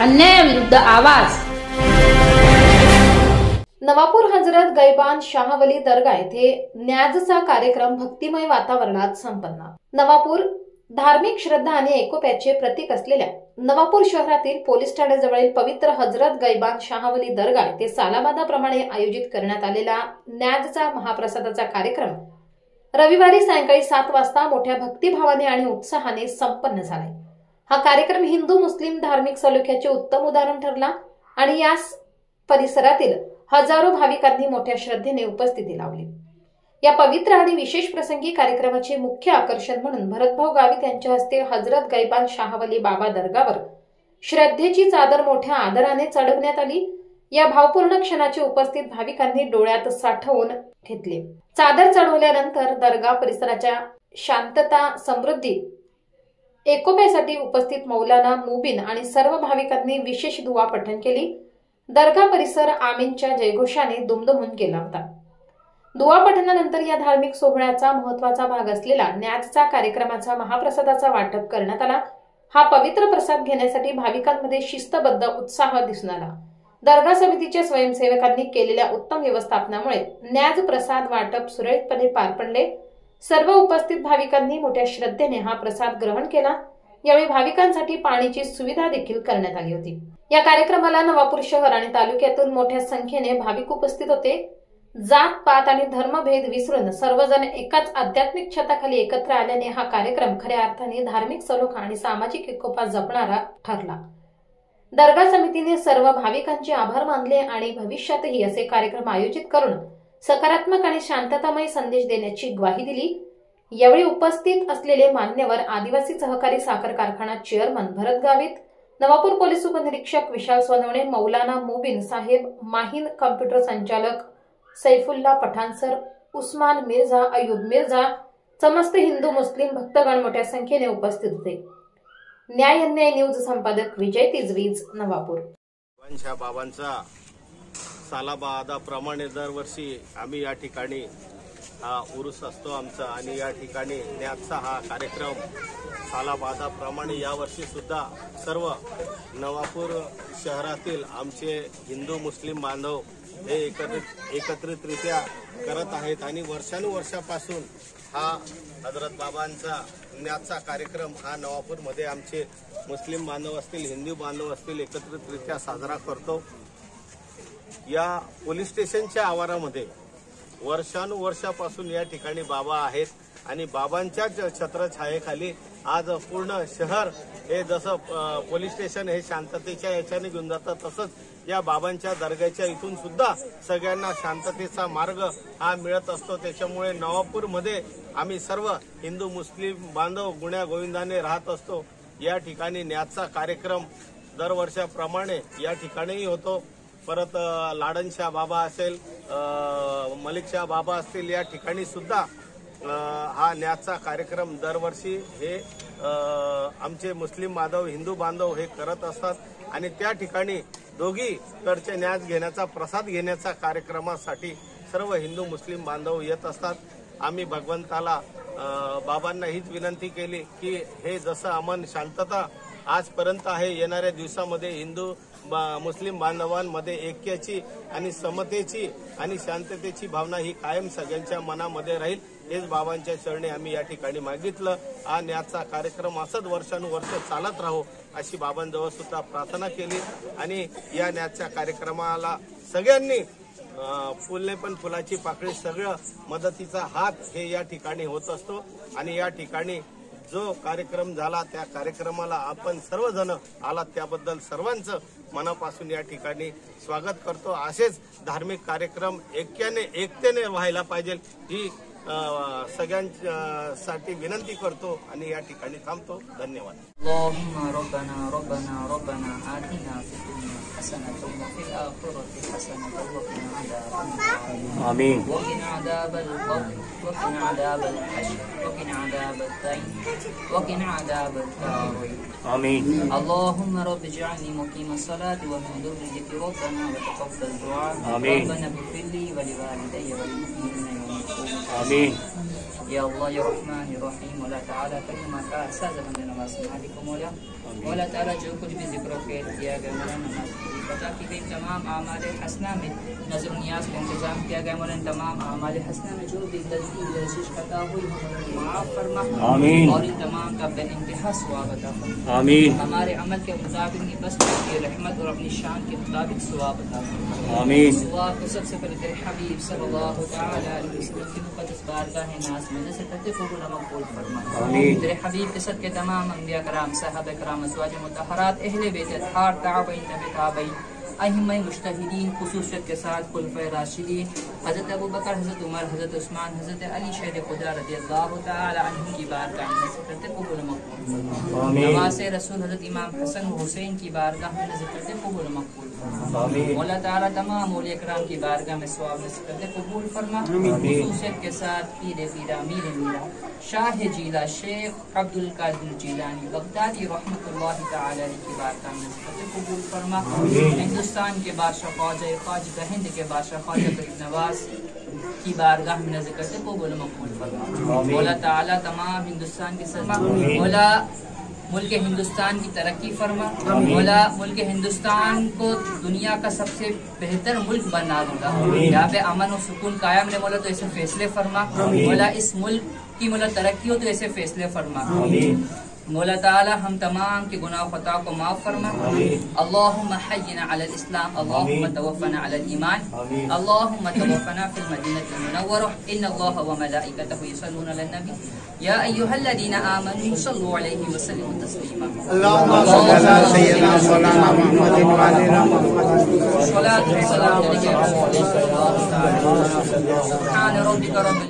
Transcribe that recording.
अन्यायाविरुद्ध आवाज। नवापूर हजरत गैबान शाहवली दर्गा येथे न्याजचा कार्यक्रम भक्तिमय वातावरणात संपन्न। नवापूर धार्मिक श्रद्धा आणि एकोप्याचे प्रतीक असलेल्या नवापूर शहरातील पोलीस ठाण्याजवळील पवित्र हजरत गैबान शाहवली दर्गा येथे सालाबादाप्रमाणे आयोजित करण्यात आलेला न्याजचा महाप्रसादाचा कार्यक्रम रविवारी सायंकाळी 7 वाजता मोठ्या भक्तिभावाने आणि उत्साहाने संपन्न झाला। हा कार्यक्रम हिंदू मुस्लिम धार्मिक सलोख्याचे उत्तम उदाहरण ठरला आणि यास परिसरातील हजारो भाविकांनी मोठ्या श्रद्धेने उपस्थिती लावली। या पवित्र आणि विशेष प्रसंगी कार्यक्रमाचे मुख्य आकर्षण म्हणून भरतभाऊ गावित यांच्या हस्ते हजरत गैबान शाहवली बाबा दर्गावर श्रद्धेची चादर मोठ्या आदराने चढवण्यात आली। या भावपूर्ण क्षणाचे उपस्थित भाविकांनी डोळ्यात साठवून घेतले। चादर चढवल्यानंतर दर्गा परिसराच्या शांतता समृद्धी एकोप्यासाठी उपस्थित मौलाना मुबीन आणि सर्व भाविकांनी विशेष दुआ पठण केली। दर्गा परिसर आमीनच्या जयघोषाने दुमदुमून गेला होता। दुआ पठणानंतर या धार्मिक सोहळ्याचा महत्त्वाचा भाग असलेला न्याजचा कार्यक्रमाचा महाप्रसादाचा वाटप करण्यात आला। हा पवित्र प्रसाद घेण्यासाठी भाविकांमध्ये शिस्तबद्ध उत्साह दिसून आला। दर्गा समितीच्या स्वयंसेवकांनी केलेल्या उत्तम व्यवस्थापनामुळे न्याज प्रसाद वाटप सुरळीतपणे पार पडले। सर्व उपस्थित भाविकांनी मोठ्या श्रद्धेने हा प्रसाद ग्रहण केला। यावेळी भाविकांसाठी पाण्याची सुविधा देखील करण्यात आली होती। या कार्यक्रमाला नवापूर शहर आणि तालुक्यातून मोठ्या संख्येने भाविक उपस्थित होते। जात पात आणि धर्मभेद विसरून सर्वजण एकाच आध्यात्मिक छताखाली एकत्र आल्याने हा कार्यक्रम खऱ्या अर्थाने धार्मिक सलोखा आणि सामाजिक एकोपा जपणारा ठरला। दर्गा समितीने सर्व भाविकांचे आभार मानले आणि भविष्यातही असे कार्यक्रम आयोजित करून सकारात्मक आणि शांततामय संदेश देण्याची ग्वाही दिली। यावेळी उपस्थित असलेले मान्यवर आदिवासी सहकारी साखर कारखाना चेअरमन भरत गावित, नवापूर पोलीस उपनिरीक्षक विशाल सोनवणे, मौलाना मुबीन साहेब, माहीन कॉम्प्युटर संचालक सैफुल्ला पठाणसर, उस्मान मिर्झा, अयूब मिर्झा, समस्त हिंदू मुस्लिम भक्तगण मोठ्या संख्येने उपस्थित होते। न्याय अन्याय न्यूज संपादक विजय तिजवीज, नवापूर। बाबांचा सालाबादाप्रमाणे दरवर्षी आम्ही या ठिकाणी हा उरूस असतो आमचा आणि या ठिकाणी न्याजचा हा कार्यक्रम सालाबादाप्रमाणे यावर्षी सुद्धा सर्व नवापूर शहरातील आमचे हिंदू मुस्लिम बांधव हे एकत्रितरित्या करत आहेत आणि वर्षानुवर्षापासून हा हजरत बाबांचा न्याजचा कार्यक्रम हा नवापूरमध्ये आमचे मुस्लिम बांधव असतील हिंदू बांधव असतील एकत्रितरित्या साजरा करतो। या पोलीस स्टेशनच्या आवारामध्ये वर्षानुवर्षापासून या ठिकाणी बाबा आहेत आणि बाबांच्या छत्रछायेखाली आज पूर्ण शहर हे जसं पोलीस स्टेशन हे शांततेच्या याच्याने घेऊन जातं तसंच या बाबांच्या दर्ग्याच्या इथून सुद्धा सगळ्यांना शांततेचा मार्ग हा मिळत असतो। त्याच्यामुळे नवापूरमध्ये आम्ही सर्व हिंदू मुस्लिम बांधव गुण्या गोविंदाने राहत असतो। या ठिकाणी न्याजचा कार्यक्रम दरवर्षाप्रमाणे या ठिकाणीही होतो। परत लाडनशाह बाबा असेल, मलिकशाह बाबा असतील, या ठिकाणी सुद्धा हा न्याजचा कार्यक्रम दरवर्षी हे आमचे मुस्लिम बांधव हिंदू बांधव हे करत असतात आणि त्या ठिकाणी दोघीकडचे न्याज घेण्याचा प्रसाद घेण्याचा कार्यक्रमासाठी सर्व हिंदू मुस्लिम बांधव येत असतात। आम्ही भगवंताला बाबांना हीच विनंती केली की हे जसं अमन शांतता आजपर्यंत आहे येणाऱ्या दिवसामध्ये हिंदू मुस्लिम बांधवांमध्ये ऐक्याची आणि समतेची आणि शांततेची भावना ही कायम सगळ्यांच्या मनामध्ये राहील हेच बाबांच्या चरणी आम्ही या ठिकाणी मागितलं। हा न्याजचा कार्यक्रम असंच वर्षानुवर्ष चालत राहो अशी बाबांजवळ सुद्धा प्रार्थना केली आणि या न्याजच्या कार्यक्रमाला सगळ्यांनी फुलने पण फुलाची पाकळी सगळं मदतीचा हात हे या ठिकाणी होत असतो आणि या ठिकाणी जो कार्यक्रम झाला त्या कार्यक्रमाला आपण सर्वजण आलात त्याबद्दल सर्वांचं मनापासून या ठिकाणी स्वागत करतो। असेच धार्मिक कार्यक्रम एकतेने व्हायला पाहिजे ही सगळ्यांसाठी विनंती करतो आणि या ठिकाणी थांबतो। धन्यवाद। आमीन। آمين اللهم رب اجعلني مقيم الصلاة ومن ذريتي ربنا وتقبل دعاء آمين ربنا اغفر لي ولوالدي وللمؤمنين يوم يقوم آمين یا اللہ یا رحمان یا رحیم، مولا تعالیٰ کلمہ کا سازہ بندے نواز سنبھالی کو مولا، مولا تعالیٰ جو کچھ بھی ذکر و خیر کیا گیا مولا، نماز کی بتا کی گئی تمام اعمال حسنہ میں نظر و نیاز کا انتظام کیا گیا مولا، تمام اعمال حسنہ میں جو بھی غلطی لرزش خطا ہوئی معاف فرما، آمین، اور ان تمام کا بے انتہا ثواب عطا فرما، آمین، ہمارے عمل کے مطابق نہیں بس کی رحمت اور اپنی شان کے مطابق ثواب عطا فرما، آمین، ثواب کو سب سے پہلے تیرے حبیب صلی اللہ تعالی علیہ وسلم کی مقدس بارگاہ ناز میں سے کرتے قبول و مقبول فرما، آمین، تیرے حبیب کے صدقے تمام انبیاء کرام صحابہ کرام ازواج مطہرات اہل بیت اطہار تابعین تبع تابعین ائمہ مجتہدین خصوصیت کے ساتھ خلفائے راشدین حضرت ابوبکر، حضرت عمر، حضرت عثمان، حضرت علی شہید خدا رضی اللہ تعالی عنہ کی بارگاہ میں نظر کرتے قبول و مقبول فرما، آمین، نواز رسول حضرت امام حسن و حسین کی بارگاہ میں نظر کرتے قبول و مقبول فرما، آمین، مولا تعالیٰ تمام اولیاء کرام کی بارگاہ میں ثواب نصیب کرتے قبول فرما، خصوصیت کے ساتھ پیر پیرا میر میرا شاہ جیلا شیخ عبد القادر جیلانی بغدادی رحمۃ اللہ تعالی علیہ کی بارگاہ میں نظر کرتے قبول فرما، ہندوستان کے بادشاہ خواجہ ہند کے بادشاہ خواجہ غریب نواز کی بارگاہ میں نظر کرتے قبول و مقبول فرما، مولا تعالیٰ تمام ہندوستان کی سرما، مولا ملک ہندوستان کی ترقی فرما، مولا ملک ہندوستان کو دنیا کا سب سے بہتر ملک بنا دوں، یہاں پہ امن و سکون قائم رہے مولا، تو ایسے فیصلے فرما، مولا اس ملک کی مولا ترقی ہو تو ایسے فیصلے فرما، مولا تعالی ہم تمام کے گناہ و خطا کو معاف فرما، اللہم حینا علی الاسلام، اللہم توفنا علی الایمان، اللہم توفنا فی المدینہ المنورہ، ان اللہ و ملائکتہ یصلون علی النبی یا ایہا الذین آمنوا صلوا علیہ وسلموا تسلیما، اللهم صل على سيدنا مولانا محمد وعلى آل محمد صلاۃ و سلام علیہ سبحان ربک رب